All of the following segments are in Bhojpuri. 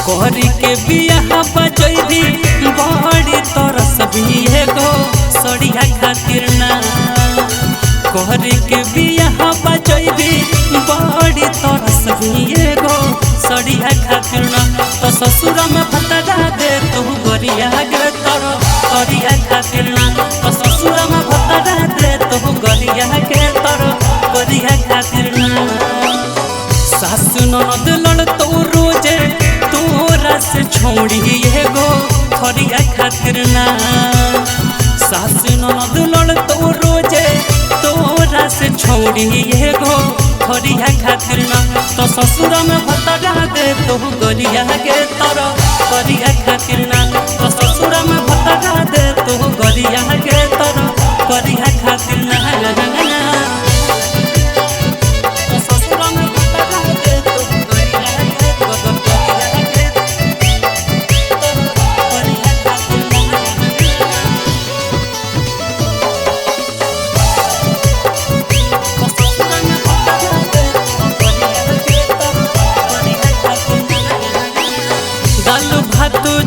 कोहरी के बियाह बजैदी बड़ी तरस भी एगो सड़िया खातिर ना। कोहरी के बियाह बजैदी बड़ी तरस भी एगो सड़िया खातिर ना। तो ससुर में भतरा दे तू गरिया गे तोर गरिया खातिर ना। तो ससुर में भतरा दे तू गरिया गे तोर गरिया खातिर ना। सासु ननद लड़ तो रोजे तोरा से छोड़ी एगो खरिया खातिर ना। सासु ननद लड़ तो रोजे तोरा से छोड़ी एगो खरिया खातिर ना। तो ससुर में भतरा दे तो गरिया गे तोर गरिया खातिर ना। तो ससुर में भतरा दे तो गरिया गे तोर गरिया खातिर ना।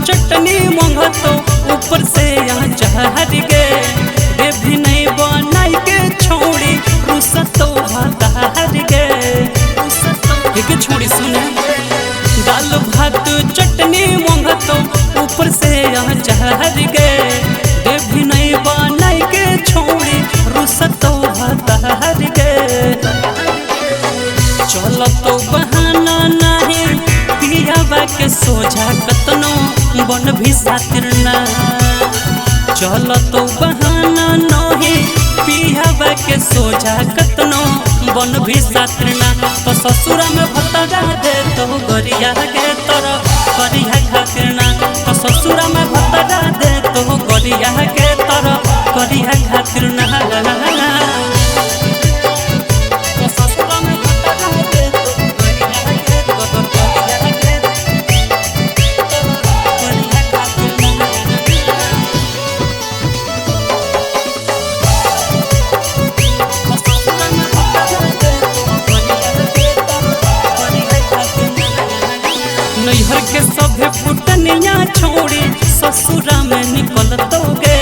चटनी मंगतो ऊपर से यहाँ चहर गे दे भी नहीं बनाई के छोड़ी रुसतो भातार गे एक छोड़ी सुने। दाल भात चटनी मंगतो ऊपर से यहाँ चहर गे दे भी नहीं बनाई के छोड़ी रुसतो भातार गे। चलो तो बहाना नहीं पियावा के सोझा कतनो बन भी सातिर ना। चल तो बहाना नहीं पियावा के सोझा कतनो बन भी सातिर ना। तो ससुर में भतरा दे तो गरिया गे तोर गरिया खातिर ना। तो ससुर में भतरा दे तो गरिया गे तोर गरिया खातिर ना। नैहर के सभे फुटनिया छोड़ी ससुरा में निकल तो गे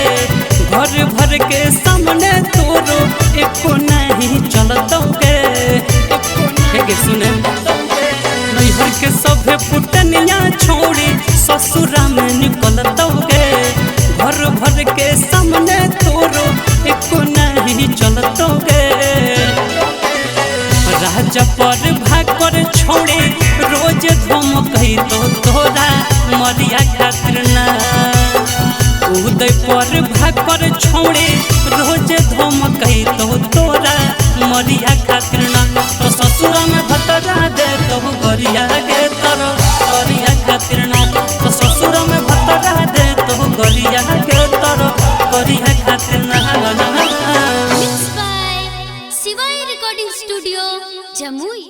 घर भर के सामने तोरो एको नहीं चलतो गे सुने। नैहर के सभे फुटनिया छोड़ी ससुरा में निकल तो गे घर भर के सामने तोरो एको नहीं चलतो गे। राजा पर भाग कर छोड़े रोज धमकई तो तोरा मरिया खातिर ना। उदय पर भाग कर छोड़े रोज धमकई तो तोरा मरिया खातिर ना। तो ससुर में भतरा दे तो गरिया गे तोर गरिया खातिर ना। तो ससुर में भतरा दे तो गरिया गे तोर गरिया खातिर ना। Mixed by Shivai Recording Studio, Jamui।